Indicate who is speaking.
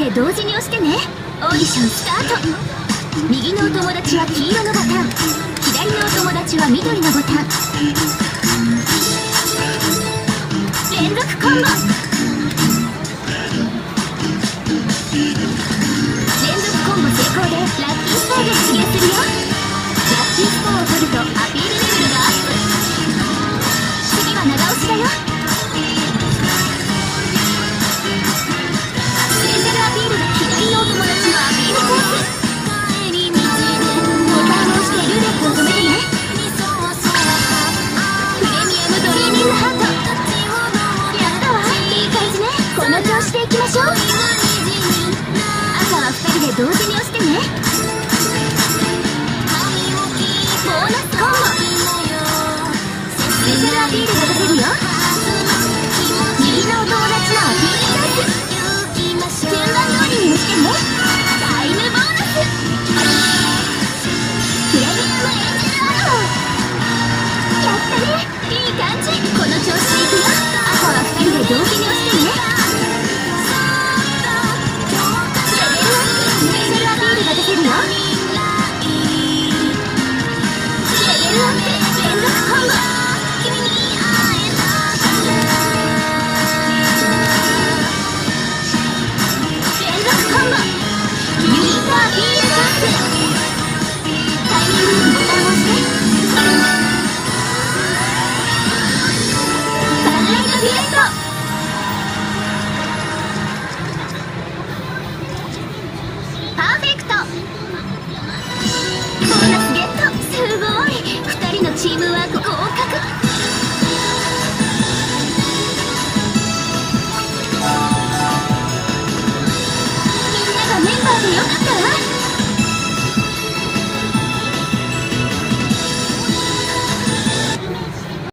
Speaker 1: で同時に押してね。オーディションスタート。右のお友達は黄色のボタン、左のお友達は緑のボタン。連続コンボ。連続コンボ成功でラッキースターが出現するよ。ラッキースターを取るとアピールレベルがアップ。次は長押しだよ。スペシャルアピールで左のお友達のアピールコース。ボタンを押してルーレットを止めてね。プレミアムドリーミングハート。やったわ、いい感じね。この調子でいきましょう。赤は2人で同時に押してね。ボーナスコンボ。スペシャルアピールが出せるよ。右のお友達のアピールチャンス。順番通りに押してね。タイムボーナス。プレミアムエンジェルアート。やったね、いい感じ。この調子でいくよ。赤は2人で同時に押してね。レベルアップ。スペシャルアピールが出せるよ。レベルアップ。